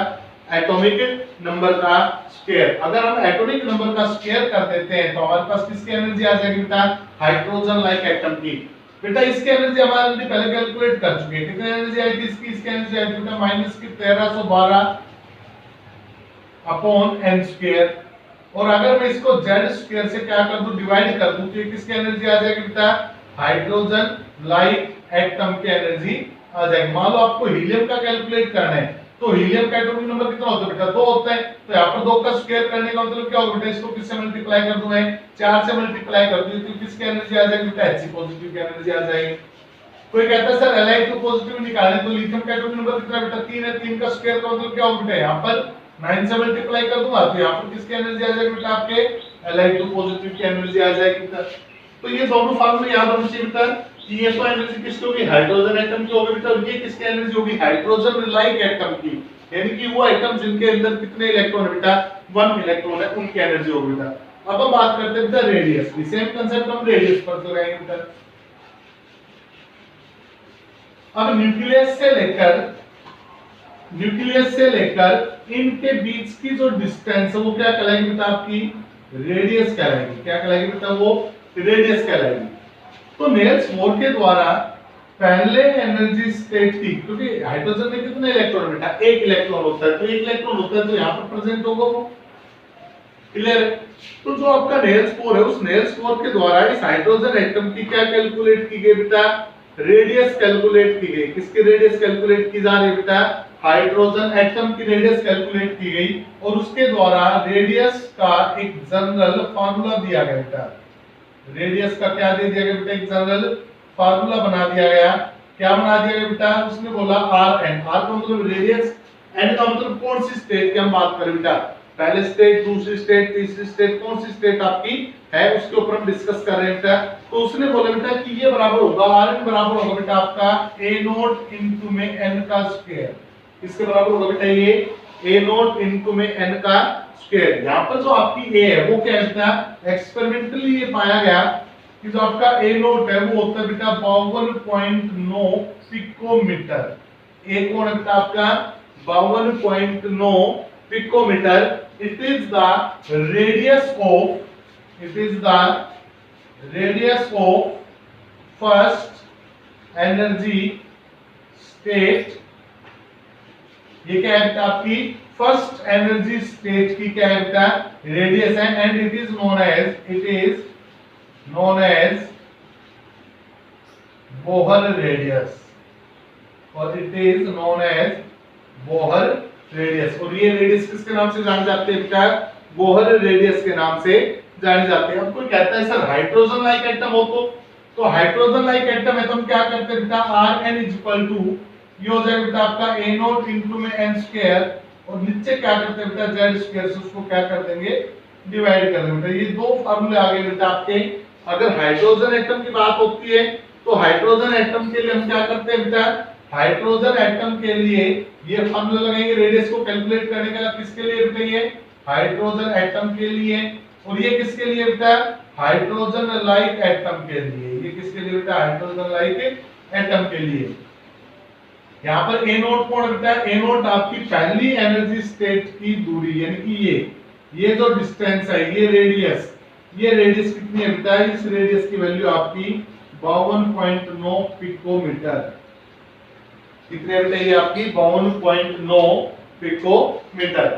[SPEAKER 1] एटॉमिक नंबर का स्क्वायर। अगर हम एटॉमिक नंबर का स्क्वायर कर देते हैं तो हमारे पास किसकी एनर्जी आ जाएगी बेटा हाइड्रोजन लाइक एटम की। बेटा इसकी एनर्जी हमारे पहले कैलकुलेट कर चुके हैं, कितनी एनर्जी आई थी इसकी एनर्जी आई थी बेटा -1312 अपॉन n स्क्वायर। और अगर मैं इसको z स्क्वायर से क्या कर दूं डिवाइड कर दूं तो ये किसकी एनर्जी आ जाएगी बेटा हाइड्रोजन लाइक एटम की एनर्जी आ जाएगी। मान लो आपको हीलियम का कैलकुलेट करना है तो हीलियम का एटॉमिक नंबर कितना होता है बेटा 2 होता है, तो यहाँ पर 2 का स्क्वायर करने का मतलब क्या होगा बेटा इसको किससे मल्टीप्लाई कर दूं मैं 4 से मल्टीप्लाई कर दूं तो किसकी एनर्जी आ जाएगी बेटा He पॉजिटिव की एनर्जी आ जाएगी। कोई कहता है सर Li2 पॉजिटिव निकालने तो लिथियम का एटॉमिक नंबर कितना बेटा 3 है, 3 का स्क्वायर का मतलब क्या होगा बेटा यहाँ पर 9 से मल्टीप्लाई कर दूंगा तो यहाँ पर किसकी एनर्जी आ जाएगी बेटा आपके Li2 पॉजिटिव की एनर्जी आ जाएगी बेटा। तो ये दोनों फार्मूले याद होने चाहिए बेटा कि ये तो एनर्जी किसकी होगी हाइड्रोजन एटम की होगी बेटा, ये किसकी एनर्जी होगी हाइड्रोजन लाइक एटम की, यानी कि वो एटम जिनके अंदर कितने इलेक्ट्रॉन है बेटा 1 इलेक्ट्रॉन है उनकी एनर्जी होगी बेटा। अब हम बात करते हैं बेटा रेडियस की, सेम कांसेप्ट हम रेडियस पर तो रहेंगे बेटा। अब न्यूक्लियस से लेकर इनके बीच की जो डिस्टेंस है वो क्या कहलाएगी बेटा आपकी रेडियस कहलाएगी। क्या कहलाएगी बेटा वो रेडियस कहलाएगी। तो नेल्स बोर के द्वारा पहले एनर्जी स्टेट थी, क्योंकि हाइड्रोजन में कितने इलेक्ट्रॉन बेटा 1 इलेक्ट्रॉन होता है, तो 1 इलेक्ट्रॉन होता है तो यहाँ पर प्रेजेंट होगा वो, क्लियर है। तो जो आपका नेल्स बोर है उस नेल्स बोर के द्वारा इस हाइड्रोजन एटम की क्या कैलकुलेट की गई बेटा रेडियस कैलकुलेट की गई। किसकी रेडियस कैलकुलेट की जा रही है बेटा हाइड्रोजन एटम की रेडियस कैलकुलेट की गई और उसके द्वारा रेडियस का एक जनरल फार्मूला दिया गया बेटा। रेडियस का क्या दे दिया गया बेटा एक जनरल फार्मूला बना दिया गया। क्या बना दिया गया बेटा उसने बोला Rn, R का मतलब रेडियस, n का मतलब कौन सी स्टेट की हम बात करें बेटा पहले स्टेट दूसरी स्टेट तीसरी स्टेट कौन सी स्टेट आपकी है उसके ऊपर हम डिस्कस कर रहे हैं बेटा। तो उसने बोला बेटा कि ये बराबर होगा Rn बराबर होगा बेटा आपका a0 इनटू में n का स्क्वायर। इसके बराबर होगा बेटा ये a0 इनटू में n का स्क्वायर। यहाँ पर जो आपकी a है वो क्या है बेटा एक्सपेरिमेंटली ये पाया गया कि जो आपका a0 है वो होता है बेटा 52.9 पिकोमीटर। a कौन है बेटा आपका 52.9 picometre. it is the radius of first energy state। ये क्या है बेटा आपकी फर्स्ट एनर्जी स्टेट की क्या है बेटा रेडियस है and it is known as Bohr radius और it is known as Bohr radius. और ये रेडियस किसके नाम से जानी जाती है बेटा बोहर रेडियस के नाम से जानी जाती है। अब कोई कहता है सर हाइड्रोजन लाइक एटम हो तो हाइड्रोजन लाइक एटम है तो हम क्या करते हैं बेटा Rn इक्वल टू ये हो जाएगा बेटा आपका a0 इनटू में n स्क्वायर और नीचे क्या करते हैं बेटा z स्क्वायर से उसको क्या कर देंगे डिवाइड कर देंगे बेटा। ये दो फार्मूले आ गए बेटा आपके। अगर हाइड्रोजन एटम की बात होती है तो हाइड्रोजन एटम के लिए हम क्या करते हैं बेटा हाइड्रोजन एटम के लिए ये फार्मूला लगाएंगे रेडियस को कैलकुलेट करने का। किसके लिए बेटा ये हाइड्रोजन एटम के लिए और ये किसके लिए बेटा हाइड्रोजन लाइक एटम के लिए। ये किसके लिए बेटा हाइड्रोजन लाइक एटम के लिए। यहाँ पर a0 कौन बेटा a0 आपकी पहली एनर्जी स्टेट की दूरी यानी कि ये जो डिस्टेंस है ये रेडियस कितनी है बेटा इस रेडियस की वैल्यू आपकी 52.9 पिकोमीटर। कितनी है बेटा ये आपकी 52.9 पिकोमीटर।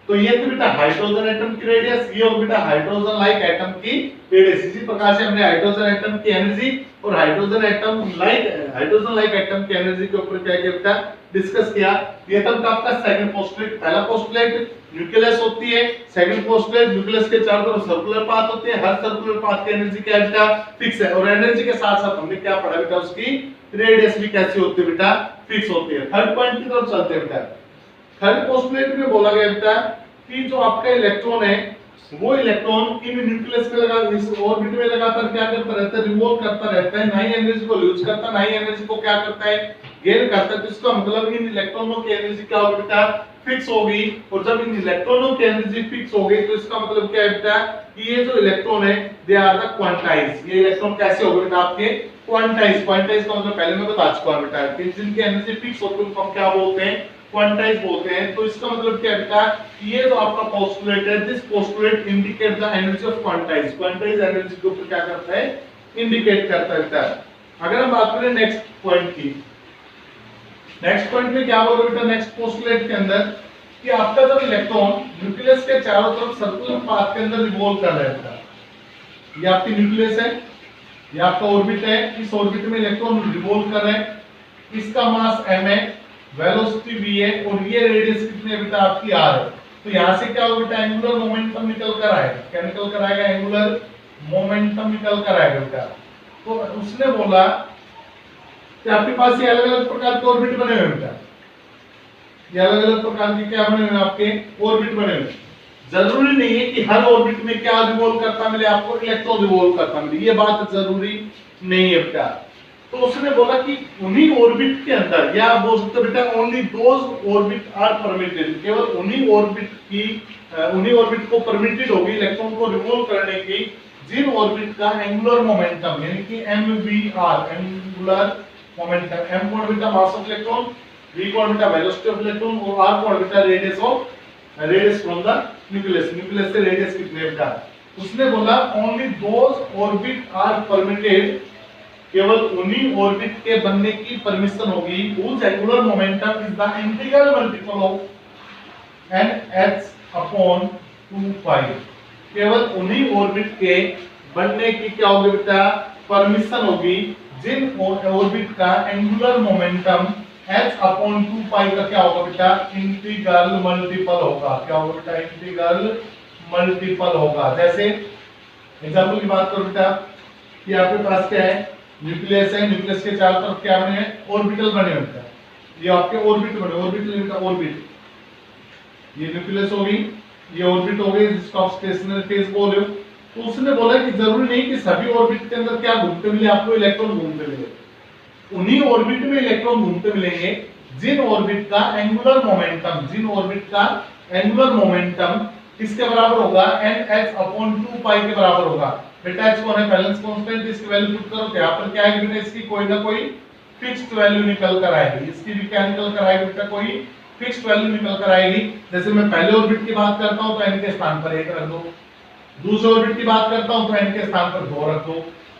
[SPEAKER 1] तो ये थी बेटा हाइड्रोजन एटम की रेडियस, ये हो बेटा हाइड्रोजन लाइक एटम की रेडियस। इसी प्रकार से हमने हाइड्रोजन एटम की एनर्जी और हाइड्रोजन लाइक एटम की एनर्जी के ऊपर क्या किया बेटा डिस्कस किया। ये तब आपका सेकंड पोस्टुलेट। पहला पोस्टुलेट न्यूक्लियस होती है, सेकंड पोस्टुलेट न्यूक्लियस के चारों तरफ सर्कुलर पाथ होते हैं, हर सर्कुलर पाथ की एनर्जी क्या है बेटा फिक्स है और एनर्जी के साथ साथ हमने क्या पढ़ा बेटा उसकी रेडियस भी कैसी होती है बेटा फिक्स होती है। थर्ड पॉइंट की तरफ चलते हैं बेटा। थर्ड पोस्टुलेट में बोला गया बेटा कि जो आपका इलेक्ट्रॉन है वो इलेक्ट्रॉन इन न्यूक्लियस पे लगा, इस ऑर्बिट में लगातार क्या करता रहता है, रिवॉल्व करता रहता है, ना ही एनर्जी को लूज करता, ना ही एनर्जी को क्या करता है, गेन करता है। तो इसका मतलब इन इलेक्ट्रॉनों की एनर्जी क्या होगी बेटा, फिक्स होगी। और जब इन इलेक्ट्रॉनों की एनर्जी फिक्स हो गई तो इसका मतलब क्या है बेटा कि ये जो इलेक्ट्रॉन है दे आर द क्वांटाइज। ये इलेक्ट्रॉन कैसे होंगे बेटा आपके क्वांटाइज। क्वांटाइज का मतलब पहले मैं बता चुका हूं बेटा कि जिनकी एनर्जी फिक्स होती है उनको हम क्या बोलते हैं, क्वांटाइज बोलते हैं। तो इसका मतलब क्या है बेटा, ये जो आपका पोस्टुलेट है, this postulate indicate the energy of quantize. Quantize energy को क्या करता है, इंडिकेट करता है बेटा। अगर हम बात करें नेक्स्ट पॉइंट की, नेक्स्ट पॉइंट में क्या बोल रहे बेटा, नेक्स्ट पोस्टुलेट के अंदर कि आपका जब इलेक्ट्रॉन न्यूक्लियस के चारों तरफ सर्कुलर पाथ के अंदर रिवॉल्व कर रहा है, ये आपकी न्यूक्लियस है, ये आपका ऑर्बिट है, इस ऑर्बिट में इलेक्ट्रॉन रिवॉल्व कर रहे हैं, इसका मास m है, वेलोसिटी v है और ये रेडियस कितनी है बेटा आपकी r है। तो यहां से क्या होगा बेटा, एंगुलर मोमेंटम निकल कर आएगा। क्या निकल कर आएगा, एंगुलर मोमेंटम निकल कर आएगा बेटा। तो उसने बोला कि आपके पास ये अलग-अलग प्रकार के ऑर्बिट बने हुए हैं बेटा, ये अलग-अलग प्रकार के क्या बने हुए हैं, आपके ऑर्बिट बने हुए हैं। जरूरी नहीं है कि हर ऑर्बिट में क्या रिवॉल्व करता मिले आपको, इलेक्ट्रॉन रिवॉल्व करता मिले, ये बात जरूरी नहीं है बेटा। तो उसने बोला कि उन्हीं ऑर्बिट के अंदर, या बोल सकते बेटा only those orbit are permitted, केवल उन्हीं ऑर्बिट की उन्हीं ऑर्बिट को परमिटेड होगी इलेक्ट्रॉन को रिवॉल्व करने की जिन ऑर्बिट का एंगुलर मोमेंटम यानी कि mvr एंगुलर मोमेंटम, m कौन बेटा मास ऑफ इलेक्ट्रॉन, v कौन बेटा वेलोसिटी ऑफ इलेक्ट्रॉन और r कौन बेटा radius from the nucleus. Nucleus से रेडियस कितने बेटा, उसने बोला only those orbit are permitted, केवल उन्हीं ऑर्बिट के बनने की परमिशन होगी whose angular momentum is the integral multiple of nh upon 2 pi। केवल उन्हीं ऑर्बिट के बनने की क्या होगी बेटा, परमिशन होगी जिन ऑर्बिट का एंगुलर मोमेंटम h अपॉन 2 पाई का क्या होगा बेटा, इंटीग्रल मल्टीपल होगा। क्या होगा बेटा, इंटीग्रल मल्टीपल होगा। जैसे एग्जांपल की बात करो बेटा कि आपके पास क्या है, न्यूक्लियस है, न्यूक्लियस के चारों तरफ क्या बने हैं, ऑर्बिटल बने होते हैं। ये आपके ऑर्बिट बने, ऑर्बिटल का ऑर्बिट, ये न्यूक्लियस होगी, ये ऑर्बिट हो गई जिसको आप स्टेशनरी फेज बोल रहे हो। तो उसने बोला कि जरूरी नहीं कि सभी ऑर्बिट के अंदर क्या घूमते मिले आपको, इलेक्ट्रॉन घूमते मिले। उन्हीं ऑर्बिट में इलेक्ट्रॉन घूमते मिलेंगे जिन ऑर्बिट का एंगुलर मोमेंटम, जिन ऑर्बिट का एंगुलर मोमेंटम किसके बराबर होगा, nh अपॉन 2 पाई के बराबर होगा। बेटा h कौन है, बैलेंस कांस्टेंट, इसकी वैल्यू पुट करो तो यहां पर क्या आएगी बेटा, इसकी कोई ना कोई फिक्स्ड वैल्यू निकल कर आएगी। इसकी भी क्या निकल कर आएगी बेटा, कोई फिक्स्ड वैल्यू निकल कर आएगी। जैसे मैं पहले ऑर्बिट की बात करता हूं तो n के स्थान पर 1 रख दो, दूसरे ऑर्बिट की बात करता हूं तो n के स्थान पर 2 रख दो,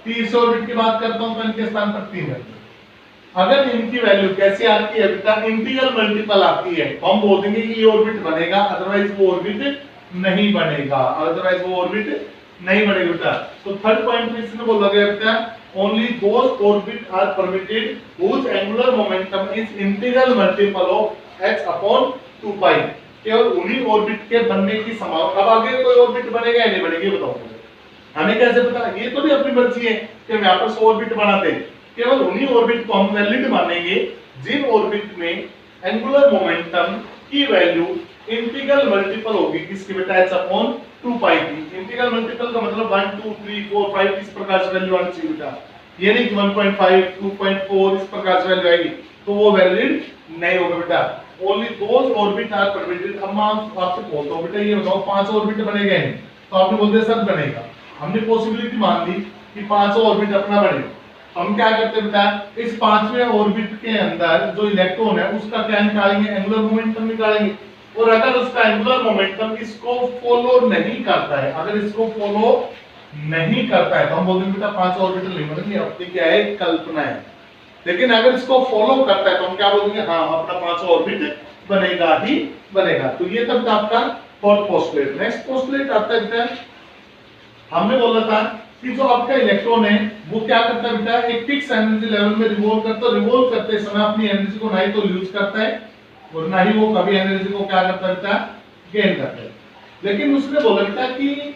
[SPEAKER 1] तीसरे ऑर्बिट की बात करता हूं तो n के स्थान पर 3 रख दो। अगर इनकी वैल्यू कैसी आती है बेटा, इंटीग्रल मल्टीपल आती है तो हम बोल देंगे कि ये ऑर्बिट बनेगा, अदरवाइज वो ऑर्बिट नहीं बनेगा, अदरवाइज वो ऑर्बिट नहीं बनेगा बेटा। तो थर्ड पॉइंट में इसने बोला गया बेटा only those orbit are permitted whose angular momentum is integral multiple of h upon 2 pi. केवल उन्हीं ऑर्बिट के बनने की संभावना। अब आगे कोई ऑर्बिट बनेगा या नहीं बनेगा ये बताओ मुझे, हमें कैसे पता, ये तो नहीं अपनी मर्जी है कि हम यहाँ पर 100 ऑर्बिट बनाते हैं। केवल उन्हीं ऑर्बिट को हम वैलिड मानेंगे जिन ऑर्बिट में एंगुलर मोमेंटम की वैल्यू इंटीग्रल मल्टीपल होगी किसकी बेटा, h अपॉन 2 पाई की। इंटीग्रल मल्टीपल का मतलब 1 2 3 4 5 इस प्रकार से वैल्यू आनी चाहिए बेटा, ये नहीं कि 1.5 2.4 इस प्रकार से वैल्यू आएगी तो वो वैलिड नहीं होगा बेटा। Only those orbit are permitted. अब मैं आपसे पूछता हूं बेटा ये बताओ 5 ऑर्बिट बनेगा नहीं, तो आपने बोल दिया सर बनेगा। हमने पॉसिबिलिटी मान ली कि 5 ऑर्बिट अपना बने। हम क्या करते हैं बेटा, इस 5वें ऑर्बिट के अंदर जो इलेक्ट्रॉन है उसका क्या निकालेंगे, एंगुलर मोमेंटम निकालेंगे। और अगर उसका एंगुलर मोमेंटम इसको फॉलो नहीं करता है, अगर इसको फॉलो नहीं करता है तो हम बोलते हैं बेटा 5 ऑर्बिटल नहीं बनेंगे, अपनी क्या है कल्पना है। लेकिन अगर इसको फॉलो करता है तो हम क्या बोलेंगे, हाँ अपना 5 ऑर्बिट बनेगा ही बनेगा। तो ये तब आपका फोर्थ पोस्टुलेट। नेक्स्ट पोस्टुलेट आता है बेटा, हमने बोला था कि जो आपका इलेक्ट्रॉन है वो क्या करता है बेटा, एक फिक्स एनर्जी लेवल में रिवॉल्व करता है। रिवॉल्व करते समय अपनी एनर्जी को ना ही तो लूज करता है और ना ही वो कभी एनर्जी को क्या करता है बेटा, गेन करता है। लेकिन उसने बोला बेटा कि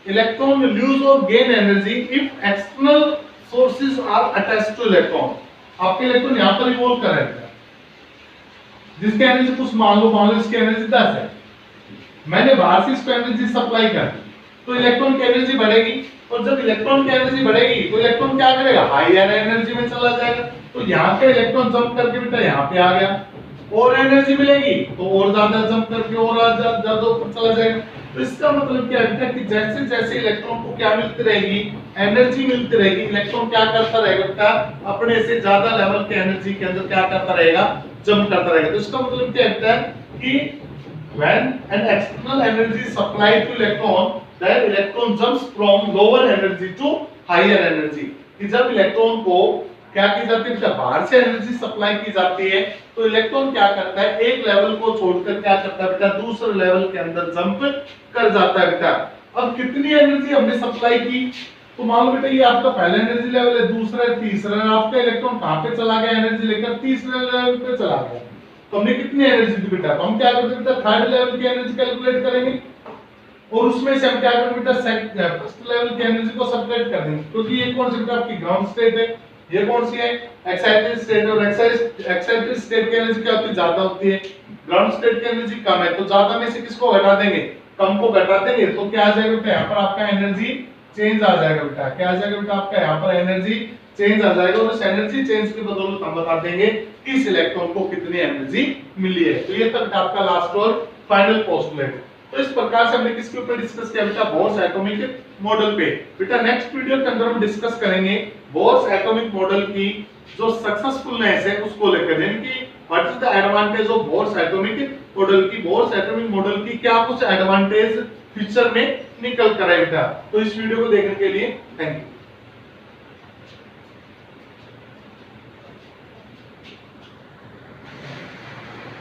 [SPEAKER 1] इलेक्ट्रॉन लूज और gain energy if external sources are attached to electron. आपके इलेक्ट्रॉन यहां पर रिवॉल्व कर रहा है जिसकी एनर्जी कुछ मान लो इसकी एनर्जी 10 है, मैंने बाहर से इसको एनर्जी सप्लाई कर दी, तो इलेक्ट्रॉन की एनर्जी बढ़ेगी, और जब इलेक्ट्रॉन की एनर्जी बढ़ेगी तो इलेक्ट्रॉन क्या करेगा, हायर एनर्जी में चला जाएगा। तो यहाँ पे इलेक्ट्रॉन जंप करके बेटा यहाँ पे आ गया, और एनर्जी मिलेगी तो और ज्यादा जंप करके और ज्यादा ऊपर चला जाएगा। तो इसका मतलब क्या है कि जैसे जैसे इलेक्ट्रॉन को क्या मिलती रहेगी, एनर्जी मिलती रहेगी, इलेक्ट्रॉन क्या करता रहेगा बेटा, अपने से ज्यादा लेवल के एनर्जी के अंदर क्या करता रहेगा, जंप करता रहेगा। तो इसका मतलब क्या है कि when an external energy is supplied to electron, then electron jumps from lower energy to higher energy। कि जब इलेक्ट्रॉन को क्या की जाती है, बाहर से एनर्जी सप्लाई की जाती है, तो इलेक्ट्रॉन क्या करता है, एक लेवल को छोड़कर क्या करता है बेटा, दूसरे लेवल के अंदर जंप कर जाता है बेटा। अब कितनी एनर्जी हमने सप्लाई की, तो मान लो बेटा ये आपका पहला एनर्जी लेवल है, दूसरा है, तीसरा है, आपका इलेक्ट्रॉन कहां पे चला गया, एनर्जी लेकर तीसरे लेवल पे चला गया। तो हमने कितनी एनर्जी दी बेटा, तो हम क्या करते हैं बेटा, थर्ड लेवल की एनर्जी कैलकुलेट करेंगे, और उसमें से हम क्या करेंगे बेटा, फर्स्ट लेवल की एनर्जी को सब्ट्रैक्ट कर देंगे, क्योंकि ये कौन सी बेटा आपकी ग्राउंड स्टेट है, ये कौन सी है, एक्साइटेड स्टेट, और एक्साइटेड स्टेट की एनर्जी क्या होती है, ज्यादा होती है, ग्राउंड स्टेट की एनर्जी कम है, तो ज्यादा में से किसको घटा देंगे, कम को घटा देंगे, तो क्या आ जाएगा बेटा, यहाँ पर आपका एनर्जी चेंज आ जाएगा बेटा, क्या आ जाएगा बेटा, आपका यहाँ पर एनर्जी चेंज आ जाएगा, और उस एनर्जी चेंज के बदौलत हम बता देंगे कि इस इलेक्ट्रॉन को कितनी एनर्जी मिली है। तो ये तक आपका लास्ट और फाइनल पोस्टुलेट है। तो इस प्रकार से हमने किसके ऊपर डिस्कस किया बेटा, बोर्स एटॉमिक मॉडल पे। बेटा नेक्स्ट वीडियो के अंदर हम डिस्कस करेंगे बोर्स एटॉमिक मॉडल की जो सक्सेसफुलनेस है उसको लेकर, यानी कि what is the advantage of Bohr's atomic model की, बोर्स एटॉमिक मॉडल की क्या कुछ एडवांटेज फ्यूचर में निकल कर आए बेटा। तो इस वीडियो को देखने के लिए थैंक यू।